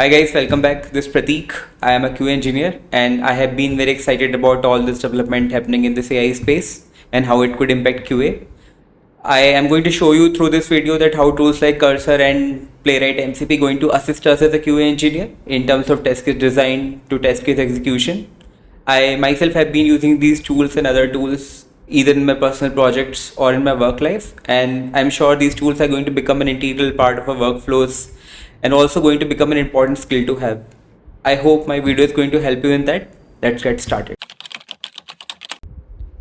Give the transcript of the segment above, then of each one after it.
Hi guys, welcome back. This is Prateek. I am a QA engineer and I have been very excited about all this development happening in this AI space and how it could impact QA. I am going to show you through this video that how tools like Cursor and Playwright MCP going to assist us as a QA engineer in terms of test case design to test case execution. I myself have been using these tools and other tools either in my personal projects or in my work life, and I'm sure these tools are going to become an integral part of our workflows and also going to become an important skill to have. I hope my video is going to help you in that. Let's get started.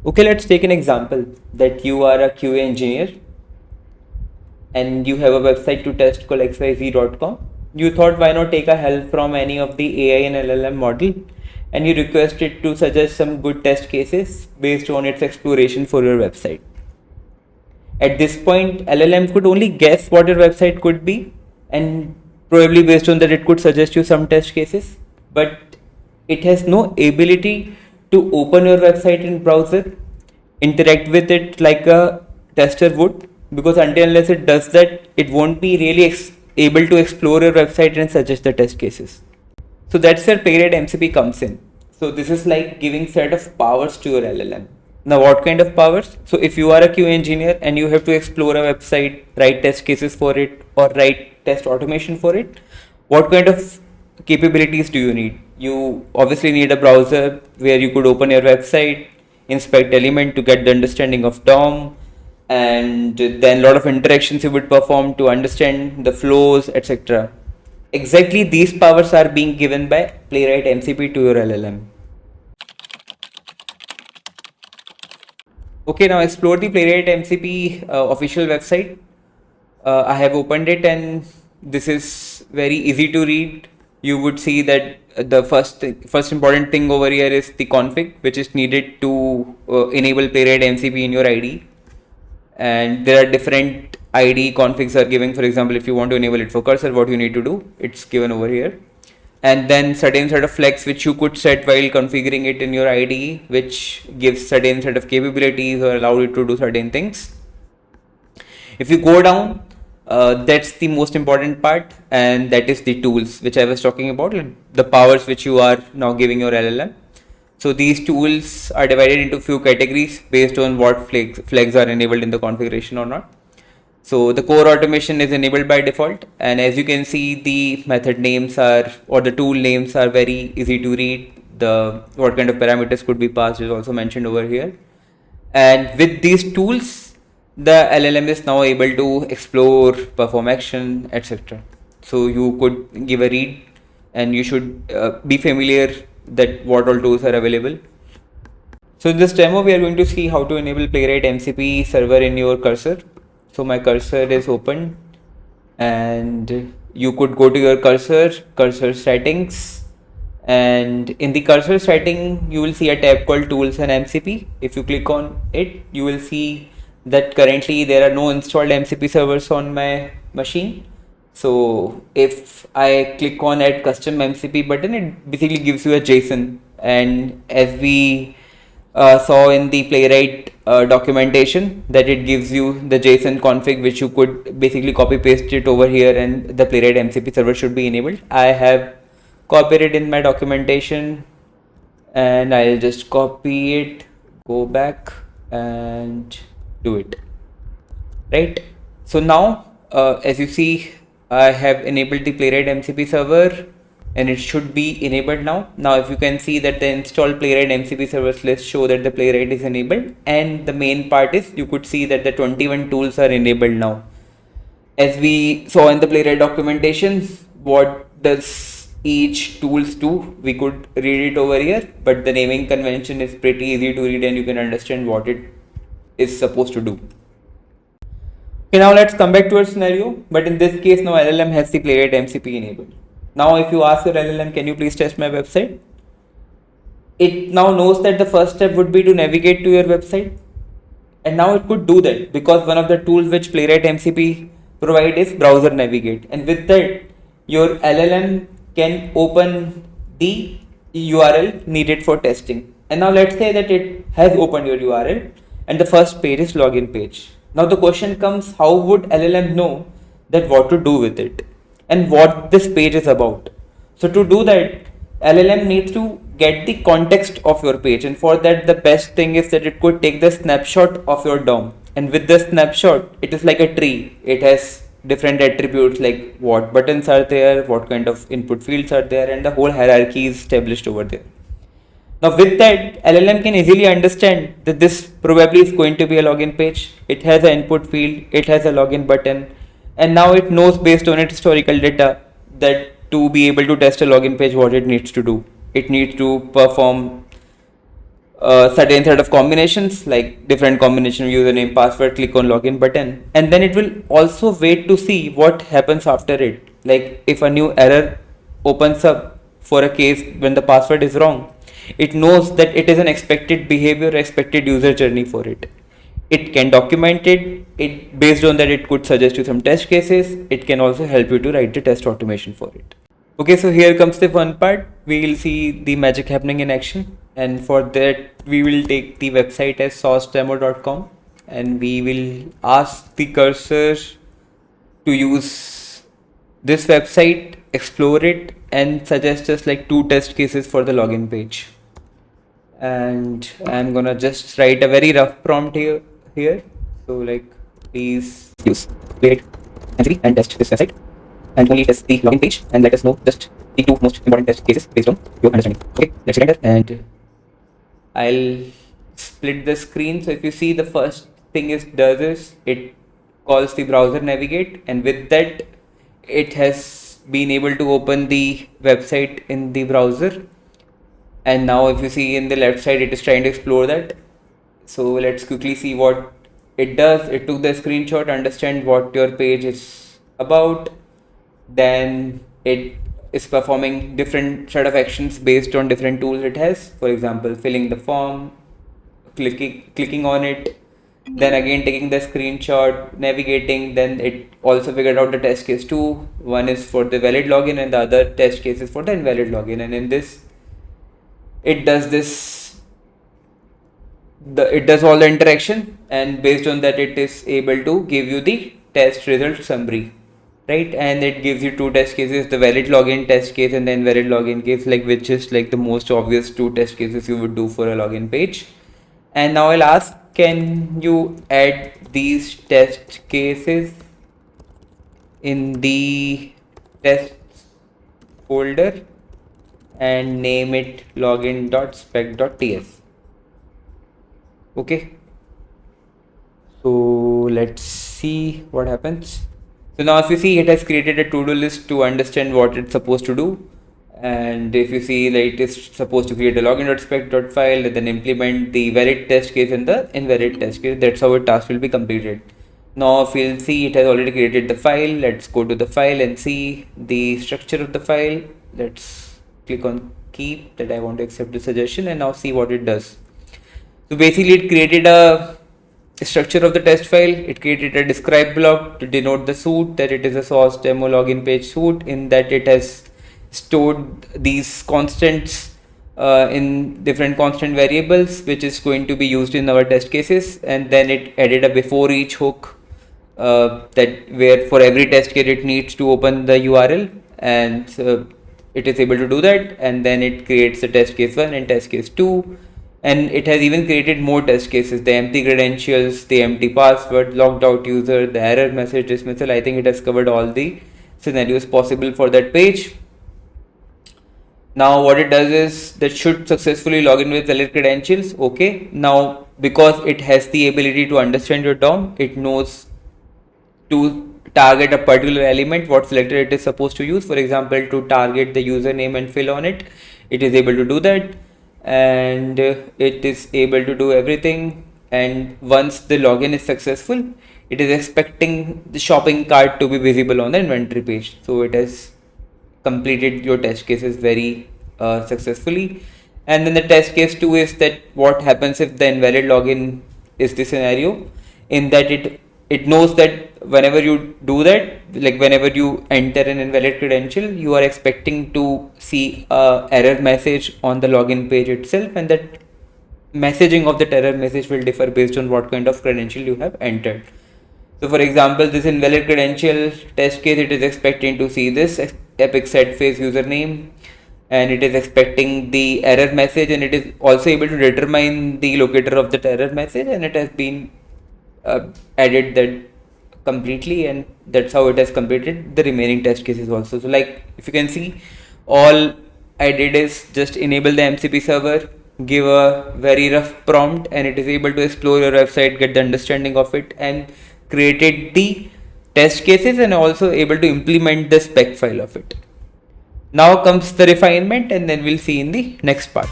Okay, let's take an example that you are a QA engineer and you have a website to test called xyz.com. You thought why not take a help from any of the AI and LLM model, and you request it to suggest some good test cases based on its exploration for your website. At this point, LLM could only guess what your website could be, and probably based on that it could suggest you some test cases, but it has no ability to open your website in browser, interact with it like a tester would, because until unless it does that, it won't be really able to explore your website and suggest the test cases. So that's where Playwright MCP comes in. So this is like giving set of powers to your LLM. Now what kind of powers? So if you are a QA engineer and you have to explore a website, write test cases for it or write test automation for it, what kind of capabilities do you need? You obviously need a browser where you could open your website, inspect element to get the understanding of DOM, and then a lot of interactions you would perform to understand the flows, etc. Exactly these powers are being given by Playwright MCP to your LLM. Okay, now explore the Playwright MCP official website. I have opened it and this is very easy to read. You would see that the first important thing over here is the config, which is needed to enable Playwright MCP in your IDE. And there are different IDE configs are given. For example, if you want to enable it for Cursor, what you need to do, it's given over here. And then certain set of flags which you could set while configuring it in your IDE, which gives certain set of capabilities or allow you to do certain things. If you go down, that's the most important part, and that is the tools which I was talking about, the powers which you are now giving your LLM. So these tools are divided into few categories based on what flags are enabled in the configuration or not. So the core automation is enabled by default, and as you can see, the method names are, or the tool names are very easy to read. What kind of parameters could be passed is also mentioned over here. And with these tools, the LLM is now able to explore, perform action, etc. So you could give a read, and you should be familiar that what all tools are available. So in this demo, we are going to see how to enable Playwright MCP server in your Cursor. So my Cursor is open, and you could go to your Cursor settings, and in the Cursor setting, you will see a tab called Tools and MCP. If you click on it, you will see that currently there are no installed MCP servers on my machine. So if I click on add custom MCP button, it basically gives you a JSON, and as we saw in the Playwright documentation, that it gives you the JSON config which you could basically copy paste it over here, and the Playwright MCP server should be enabled. I have copied it in my documentation, and I'll just copy it, go back and do it. Right. So now as you see, I have enabled the Playwright MCP server, and it should be enabled now. Now if you can see that the installed Playwright MCP servers list show that the Playwright is enabled, and the main part is you could see that the 21 tools are enabled now. As we saw in the Playwright documentation, what does each tools do, we could read it over here, but the naming convention is pretty easy to read and you can understand what it is supposed to do. Okay, now let's come back to our scenario, but in this case now LLM has the Playwright MCP enabled. Now if you ask your LLM, can you please test my website? It now knows that the first step would be to navigate to your website, and now it could do that because one of the tools which Playwright MCP provide is browser navigate, and with that your LLM can open the URL needed for testing. And now let's say that it has opened your URL and the first page is login page. Now the question comes, how would LLM know that what to do with it and what this page is about? So to do that, LLM needs to get the context of your page, and for that the best thing is that it could take the snapshot of your DOM, and with the snapshot it is like a tree. It has different attributes like what buttons are there, what kind of input fields are there, and the whole hierarchy is established over there. Now with that, LLM can easily understand that this probably is going to be a login page. It has an input field, it has a login button, and now it knows based on its historical data that to be able to test a login page, what it needs to do. It needs to perform a certain set of combinations, like different combination of username, password, click on login button, and then it will also wait to see what happens after it. Like if a new error opens up for a case when the password is wrong, it knows that it is an expected behavior, expected user journey for it. It can document it based on that. It could suggest you some test cases. It can also help you to write the test automation for it. Okay, so here comes the fun part. We will see the magic happening in action, and for that we will take the website as sourcedemo.com, and we will ask the cursor to use this website, explore it, and suggest us like 2 test cases for the login page. And I'm gonna just write a very rough prompt here. So like, please use Playwright MCP and test this website, and only test the login page, and let us know just the 2 most important test cases based on your understanding. Okay, let's hit enter, and I'll split the screen. So if you see, the first thing it does is it calls the browser navigate, and with that it has been able to open the website in the browser. And now if you see in the left side, it is trying to explore that. So let's quickly see what it does. It took the screenshot, understand what your page is about. Then it is performing different set of actions based on different tools it has. For example, filling the form, clicking on it, then again taking the screenshot, navigating. Then it also figured out the test case 2. One is for the valid login and the other test case is for the invalid login. And in this, it does this, it does all the interaction, and based on that it is able to give you the test result summary, right? And it gives you 2 test cases, the valid login test case and the invalid login case, like which is like the most obvious 2 test cases you would do for a login page. And now I'll ask, can you add these test cases in the test folder and name it login.spec.ts. Okay, so let's see what happens. So now if you see, it has created a to-do list to understand what it's supposed to do. And if you see, like, it is supposed to create a login.spec.file and then implement the valid test case and the invalid test case. That's how a task will be completed. Now if you'll see, it has already created the file. Let's go to the file and see the structure of the file. Let's click on keep, that I want to accept the suggestion, and now see what it does. So basically it created a structure of the test file. It created a describe block to denote the suite, that it is a source demo login page suite. In that it has stored these constants in different constant variables, which is going to be used in our test cases. And then it added a before each hook, that where for every test case it needs to open the URL, and it is able to do that. And then it creates the test case 1 and test case 2, and it has even created more test cases, the empty credentials, the empty password, logged out user, the error message dismissal. I think it has covered all the scenarios possible for that page. Now what it does is that should successfully log in with valid credentials. Okay, now because it has the ability to understand your DOM, it knows to target a particular element, what selector it is supposed to use. For example, to target the username and fill on it, it is able to do that, and it is able to do everything. And once the login is successful, it is expecting the shopping cart to be visible on the inventory page. So it has completed your test cases very successfully. And then the test case 2 is that what happens if the invalid login is the scenario, in that it knows that whenever you do that, like whenever you enter an invalid credential, you are expecting to see a error message on the login page itself, and that messaging of that error message will differ based on what kind of credential you have entered. So for example, this invalid credential test case, it is expecting to see this epic set phase username, and it is expecting the error message, and it is also able to determine the locator of that error message, and it has been added that completely, and that's how it has completed the remaining test cases also. So like if you can see, all I did is just enable the MCP server, give a very rough prompt, and it is able to explore your website, get the understanding of it, and created the test cases, and also able to implement the spec file of it. Now comes the refinement, and then we'll see in the next part.